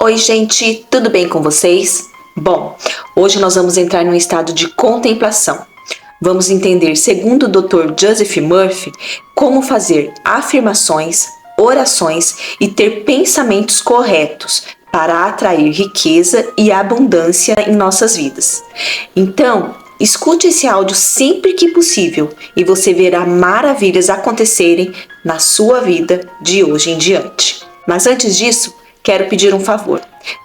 Oi, gente, tudo bem com vocês? Bom, hoje nós vamos entrar num estado de contemplação. Vamos entender, segundo o Dr. Joseph Murphy, como fazer afirmações, orações e ter pensamentos corretos para atrair riqueza e abundância em nossas vidas. Então, escute esse áudio sempre que possível e você verá maravilhas acontecerem na sua vida de hoje em diante. Mas antes disso, quero pedir um favor.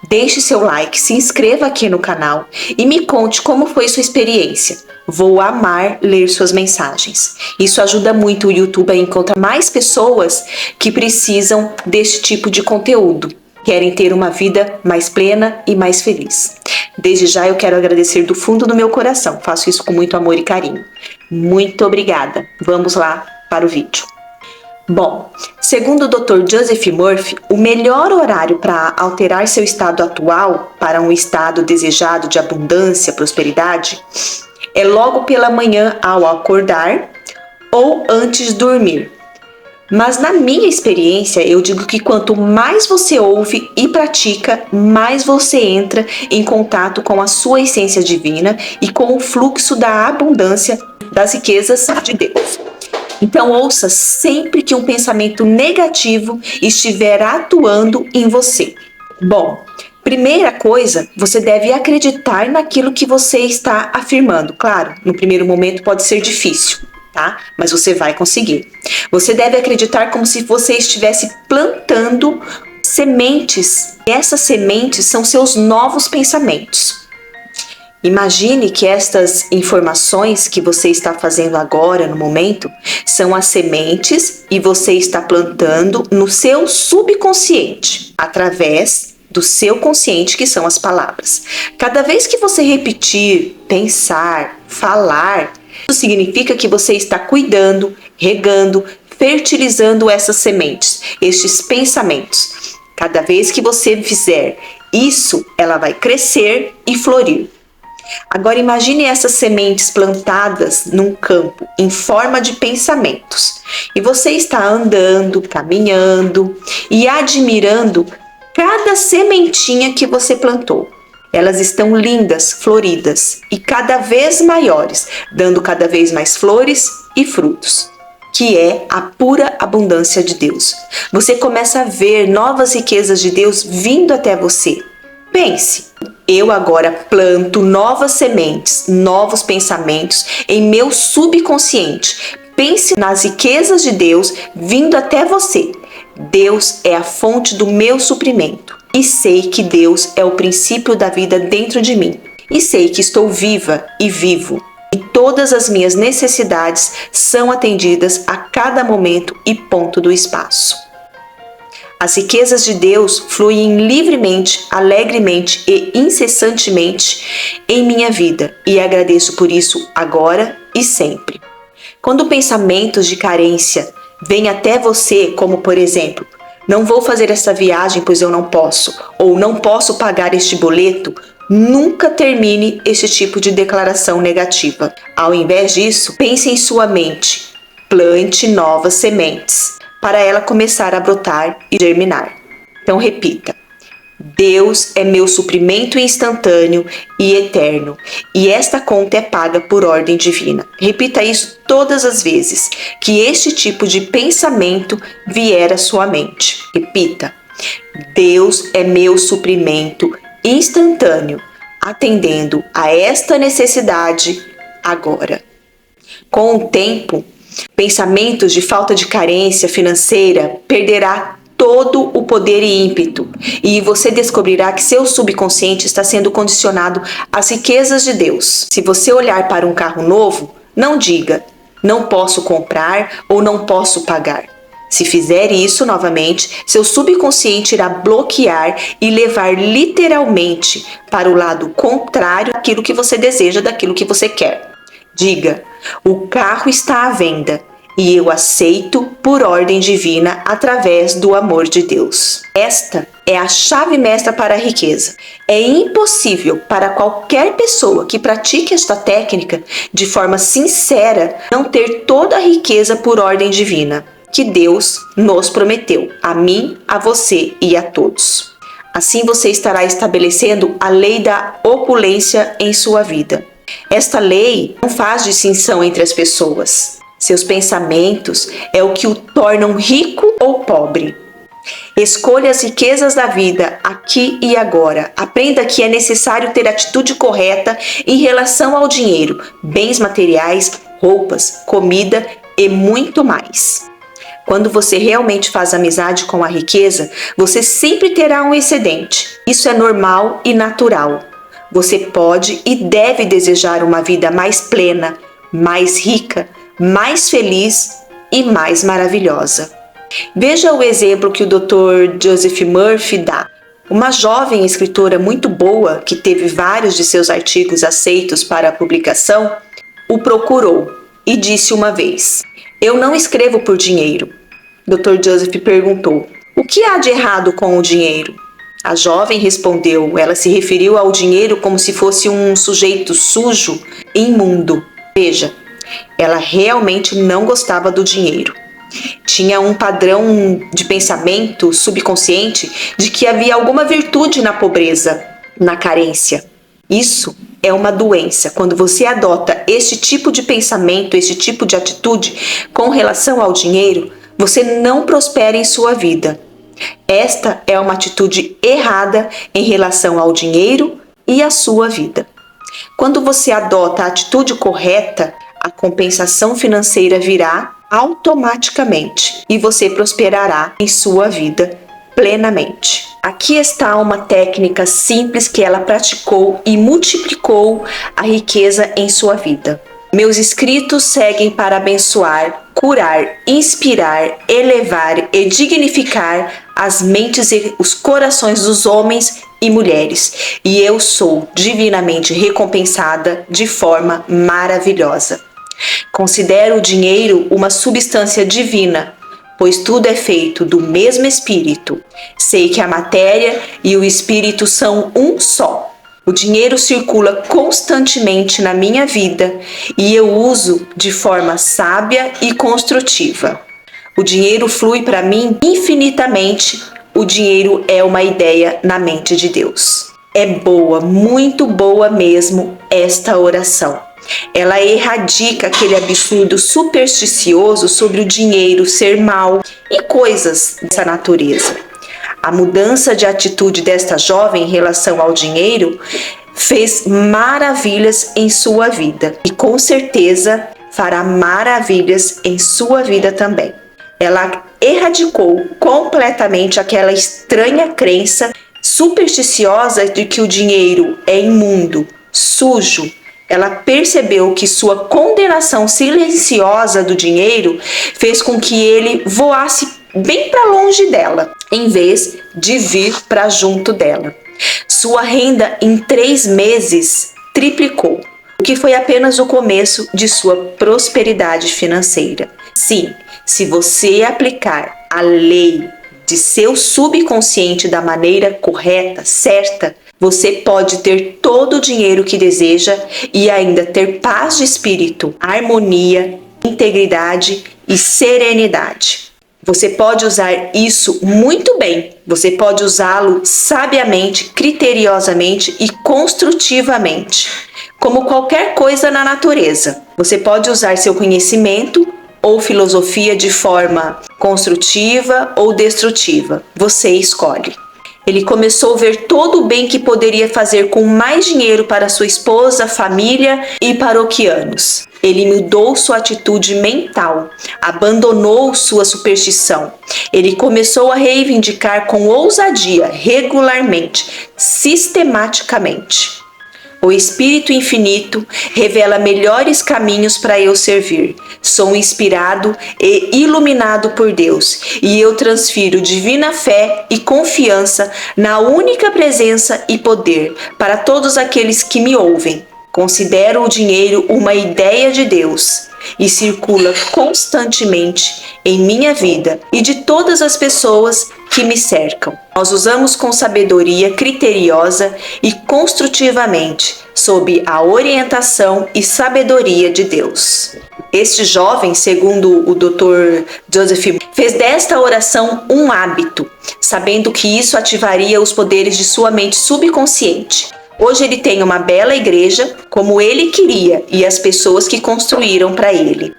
Deixe seu like, se inscreva aqui no canal e me conte como foi sua experiência. Vou amar ler suas mensagens. Isso ajuda muito o YouTube a encontrar mais pessoas que precisam desse tipo de conteúdo. Querem ter uma vida mais plena e mais feliz. Desde já eu quero agradecer do fundo do meu coração. Faço isso com muito amor e carinho. Muito obrigada. Vamos lá para o vídeo. Bom, segundo o Dr. Joseph Murphy, o melhor horário para alterar seu estado atual para um estado desejado de abundância, prosperidade, é logo pela manhã ao acordar ou antes de dormir. Mas na minha experiência, eu digo que quanto mais você ouve e pratica, mais você entra em contato com a sua essência divina e com o fluxo da abundância das riquezas de Deus. Então ouça sempre que um pensamento negativo estiver atuando em você. Bom, primeira coisa, você deve acreditar naquilo que você está afirmando. Claro, no primeiro momento pode ser difícil, tá? Mas você vai conseguir. Você deve acreditar como se você estivesse plantando sementes. E essas sementes são seus novos pensamentos. Imagine que estas informações que você está fazendo agora, no momento, são as sementes e você está plantando no seu subconsciente, através do seu consciente, que são as palavras. Cada vez que você repetir, pensar, falar, isso significa que você está cuidando, regando, fertilizando essas sementes, estes pensamentos. Cada vez que você fizer isso, ela vai crescer e florir. Agora imagine essas sementes plantadas num campo em forma de pensamentos. E você está andando, caminhando e admirando cada sementinha que você plantou. Elas estão lindas, floridas e cada vez maiores, dando cada vez mais flores e frutos, que é a pura abundância de Deus. Você começa a ver novas riquezas de Deus vindo até você. Pense, eu agora planto novas sementes, novos pensamentos em meu subconsciente. Pense nas riquezas de Deus vindo até você. Deus é a fonte do meu suprimento. E sei que Deus é o princípio da vida dentro de mim. E sei que estou viva e vivo. E todas as minhas necessidades são atendidas a cada momento e ponto do espaço. As riquezas de Deus fluem livremente, alegremente e incessantemente em minha vida e agradeço por isso agora e sempre. Quando pensamentos de carência vêm até você, como por exemplo, não vou fazer essa viagem pois eu não posso, ou não posso pagar este boleto, nunca termine esse tipo de declaração negativa. Ao invés disso, pense em sua mente, plante novas sementes, para ela começar a brotar e germinar. Então repita: Deus é meu suprimento instantâneo e eterno, e esta conta é paga por ordem divina. Repita isso todas as vezes que este tipo de pensamento vier à sua mente. Repita: Deus é meu suprimento instantâneo, atendendo a esta necessidade agora. Com o tempo, pensamentos de falta de carência financeira perderá todo o poder e ímpeto, e você descobrirá que seu subconsciente está sendo condicionado às riquezas de Deus. Se você olhar para um carro novo, não diga, não posso comprar ou não posso pagar. Se fizer isso novamente, seu subconsciente irá bloquear e levar literalmente para o lado contrário daquilo que você deseja, daquilo que você quer. Diga: o carro está à venda e eu aceito por ordem divina através do amor de Deus. Esta é a chave mestra para a riqueza. É impossível para qualquer pessoa que pratique esta técnica de forma sincera não ter toda a riqueza por ordem divina que Deus nos prometeu, a mim, a você e a todos. Assim você estará estabelecendo a lei da opulência em sua vida. Esta lei não faz distinção entre as pessoas. Seus pensamentos é o que o tornam rico ou pobre. Escolha as riquezas da vida aqui e agora. Aprenda que é necessário ter atitude correta em relação ao dinheiro, bens materiais, roupas, comida e muito mais. Quando você realmente faz amizade com a riqueza, você sempre terá um excedente. Isso é normal e natural. Você pode e deve desejar uma vida mais plena, mais rica, mais feliz e mais maravilhosa. Veja o exemplo que o Dr. Joseph Murphy dá. Uma jovem escritora muito boa, que teve vários de seus artigos aceitos para publicação, o procurou e disse uma vez: "Eu não escrevo por dinheiro." Dr. Joseph perguntou: "O que há de errado com o dinheiro?" A jovem respondeu. Ela se referiu ao dinheiro como se fosse um sujeito sujo e imundo. Veja, ela realmente não gostava do dinheiro. Tinha um padrão de pensamento subconsciente de que havia alguma virtude na pobreza, na carência. Isso é uma doença. Quando você adota esse tipo de pensamento, esse tipo de atitude com relação ao dinheiro, você não prospera em sua vida. Esta é uma atitude errada em relação ao dinheiro e à sua vida. Quando você adota a atitude correta, a compensação financeira virá automaticamente e você prosperará em sua vida plenamente. Aqui está uma técnica simples que ela praticou e multiplicou a riqueza em sua vida. Meus escritos seguem para abençoar, curar, inspirar, elevar e dignificar as mentes e os corações dos homens e mulheres, e eu sou divinamente recompensada de forma maravilhosa. Considero o dinheiro uma substância divina, pois tudo é feito do mesmo Espírito. Sei que a matéria e o Espírito são um só. O dinheiro circula constantemente na minha vida e eu uso de forma sábia e construtiva. O dinheiro flui para mim infinitamente. O dinheiro é uma ideia na mente de Deus. É boa, muito boa mesmo, esta oração. Ela erradica aquele absurdo supersticioso sobre o dinheiro ser mau e coisas dessa natureza. A mudança de atitude desta jovem em relação ao dinheiro fez maravilhas em sua vida e com certeza fará maravilhas em sua vida também. Ela erradicou completamente aquela estranha crença supersticiosa de que o dinheiro é imundo, sujo. Ela percebeu que sua condenação silenciosa do dinheiro fez com que ele voasse bem para longe dela, em vez de vir para junto dela. Sua renda em 3 meses triplicou, o que foi apenas o começo de sua prosperidade financeira. Sim, se você aplicar a lei de seu subconsciente da maneira correta, certa, você pode ter todo o dinheiro que deseja e ainda ter paz de espírito, harmonia, integridade e serenidade. Você pode usar isso muito bem. Você pode usá-lo sabiamente, criteriosamente e construtivamente, como qualquer coisa na natureza. Você pode usar seu conhecimento ou filosofia de forma construtiva ou destrutiva. Você escolhe. Ele começou a ver todo o bem que poderia fazer com mais dinheiro para sua esposa, família e paroquianos. Ele mudou sua atitude mental, abandonou sua superstição. Ele começou a reivindicar com ousadia, regularmente, sistematicamente. O Espírito Infinito revela melhores caminhos para eu servir. Sou inspirado e iluminado por Deus e eu transfiro divina fé e confiança na única presença e poder para todos aqueles que me ouvem. Considero o dinheiro uma ideia de Deus e circula constantemente em minha vida e de todas as pessoas que me cercam. Nós usamos com sabedoria criteriosa e construtivamente, sob a orientação e sabedoria de Deus. Este jovem, segundo o Dr. Joseph, Fez desta oração um hábito, sabendo que isso ativaria os poderes de sua mente subconsciente. Hoje ele tem uma bela igreja, como ele queria, e as pessoas que construíram para ele.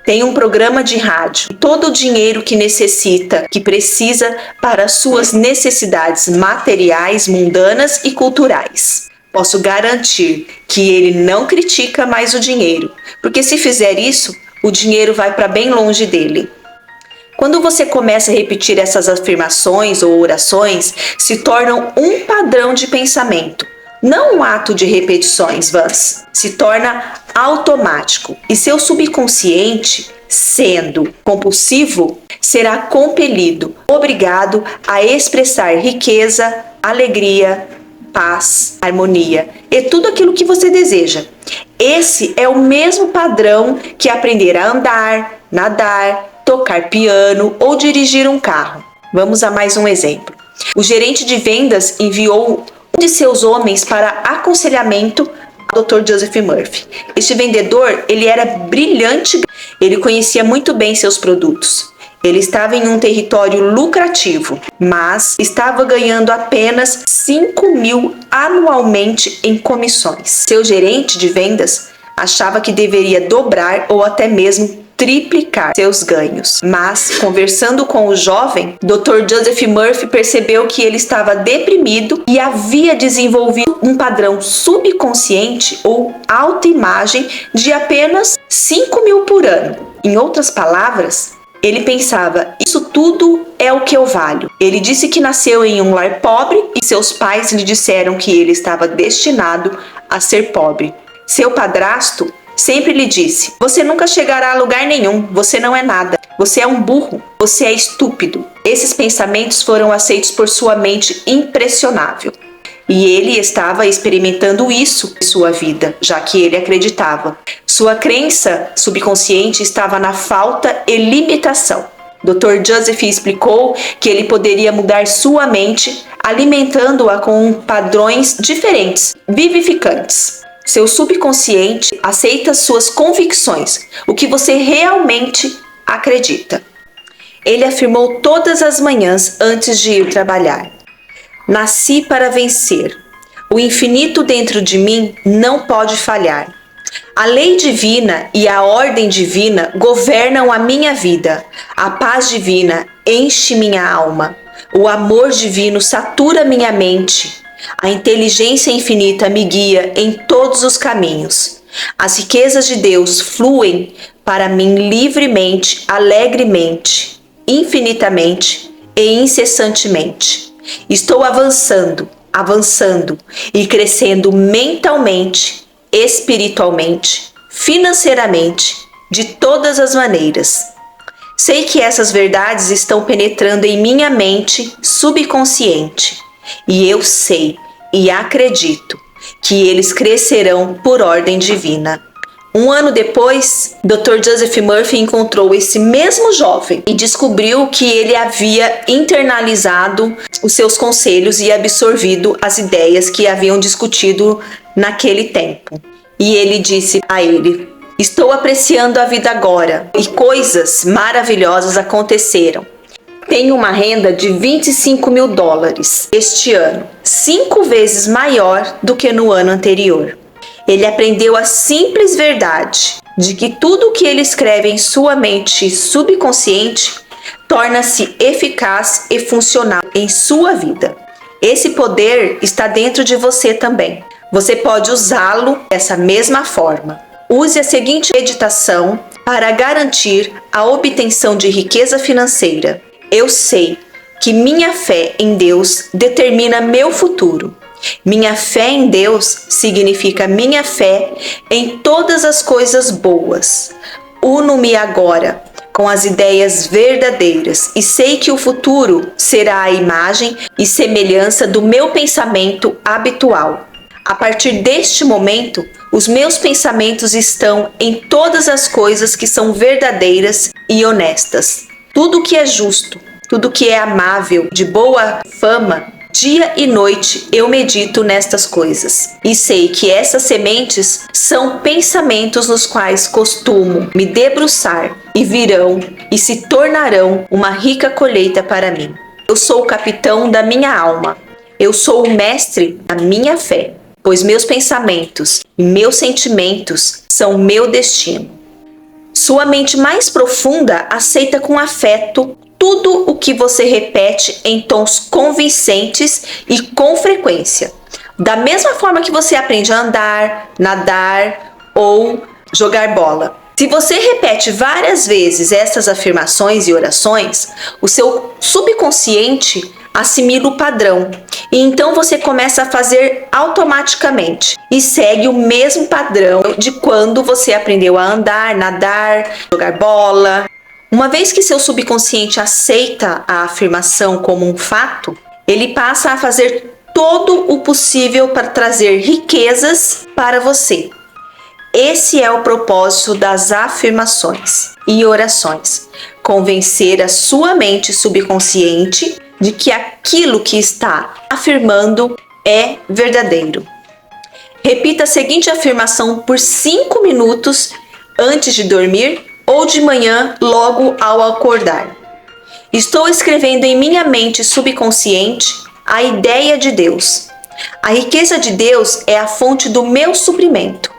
Tem um programa de rádio, todo o dinheiro que necessita, que precisa para suas necessidades materiais, mundanas e culturais. Posso garantir que ele não critica mais o dinheiro, porque se fizer isso, o dinheiro vai para bem longe dele. Quando você começa a repetir essas afirmações ou orações, se tornam um padrão de pensamento. Não um ato de repetições vãs, se torna automático e seu subconsciente, sendo compulsivo, será compelido, obrigado a expressar riqueza, alegria, paz, harmonia e tudo aquilo que você deseja. Esse é o mesmo padrão que aprender a andar, nadar, tocar piano ou dirigir um carro. Vamos a mais um exemplo. O gerente de vendas enviou um de seus homens para aconselhamento ao Dr. Joseph Murphy. Este vendedor, ele era brilhante, ele conhecia muito bem seus produtos. Ele estava em um território lucrativo, mas estava ganhando apenas 5.000 anualmente em comissões. Seu gerente de vendas achava que deveria dobrar ou até mesmo triplicar seus ganhos. Mas, conversando com o jovem, Dr. Joseph Murphy percebeu que ele estava deprimido e havia desenvolvido um padrão subconsciente ou autoimagem de apenas 5.000 por ano. Em outras palavras, ele pensava, isso tudo é o que eu valho. Ele disse que nasceu em um lar pobre e seus pais lhe disseram que ele estava destinado a ser pobre. Seu padrasto sempre lhe disse, você nunca chegará a lugar nenhum, você não é nada, você é um burro, você é estúpido. Esses pensamentos foram aceitos por sua mente impressionável. E ele estava experimentando isso em sua vida, já que ele acreditava. Sua crença subconsciente estava na falta e limitação. Dr. Joseph explicou que ele poderia mudar sua mente, alimentando-a com padrões diferentes, vivificantes. Seu subconsciente aceita suas convicções, o que você realmente acredita. Ele afirmou todas as manhãs antes de ir trabalhar. Nasci para vencer. O infinito dentro de mim não pode falhar. A lei divina e a ordem divina governam a minha vida. A paz divina enche minha alma. O amor divino satura minha mente. A inteligência infinita me guia em todos os caminhos. As riquezas de Deus fluem para mim livremente, alegremente, infinitamente e incessantemente. Estou avançando e crescendo mentalmente, espiritualmente, financeiramente, de todas as maneiras. Sei que essas verdades estão penetrando em minha mente subconsciente. E eu sei e acredito que eles crescerão por ordem divina. Um ano depois, Dr. Joseph Murphy encontrou esse mesmo jovem e descobriu que ele havia internalizado os seus conselhos e absorvido as ideias que haviam discutido naquele tempo. E ele disse a ele, estou apreciando a vida agora e coisas maravilhosas aconteceram. Tenho uma renda de $25.000 este ano, 5 vezes maior do que no ano anterior. Ele aprendeu a simples verdade de que tudo o que ele escreve em sua mente subconsciente torna-se eficaz e funcional em sua vida. Esse poder está dentro de você também. Você pode usá-lo dessa mesma forma. Use a seguinte meditação para garantir a obtenção de riqueza financeira. Eu sei que minha fé em Deus determina meu futuro. Minha fé em Deus significa minha fé em todas as coisas boas. Uno-me agora com as ideias verdadeiras e sei que o futuro será a imagem e semelhança do meu pensamento habitual. A partir deste momento, os meus pensamentos estão em todas as coisas que são verdadeiras e honestas. Tudo que é justo, tudo que é amável, de boa fama, dia e noite eu medito nestas coisas. E sei que essas sementes são pensamentos nos quais costumo me debruçar e virão e se tornarão uma rica colheita para mim. Eu sou o capitão da minha alma. Eu sou o mestre da minha fé, pois meus pensamentos e meus sentimentos são meu destino. Sua mente mais profunda aceita com afeto tudo o que você repete em tons convincentes e com frequência. Da mesma forma que você aprende a andar, nadar ou jogar bola. Se você repete várias vezes essas afirmações e orações, o seu subconsciente assimila o padrão e então você começa a fazer automaticamente e segue o mesmo padrão de quando você aprendeu a andar, nadar, jogar bola. Uma vez que seu subconsciente aceita a afirmação como um fato, ele passa a fazer todo o possível para trazer riquezas para você. Esse é o propósito das afirmações e orações: convencer a sua mente subconsciente de que aquilo que está afirmando é verdadeiro. Repita a seguinte afirmação por 5 minutos antes de dormir ou de manhã logo ao acordar. Estou escrevendo em minha mente subconsciente a ideia de Deus. A riqueza de Deus é a fonte do meu suprimento.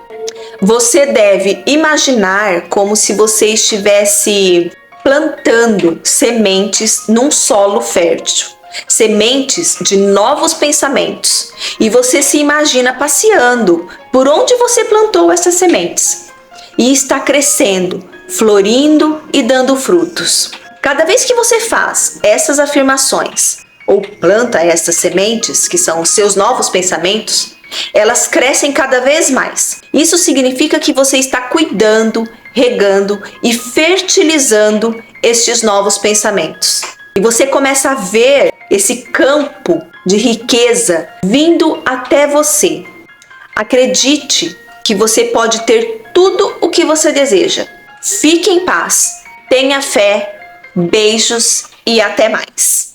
Você deve imaginar como se você estivesse plantando sementes num solo fértil, sementes de novos pensamentos, e você se imagina passeando por onde você plantou essas sementes e está crescendo, florindo e dando frutos. Cada vez que você faz essas afirmações ou planta essas sementes, que são os seus novos pensamentos, elas crescem cada vez mais. Isso significa que você está cuidando, regando e fertilizando estes novos pensamentos. E você começa a ver esse campo de riqueza vindo até você. Acredite que você pode ter tudo o que você deseja. Fique em paz, tenha fé, beijos e até mais.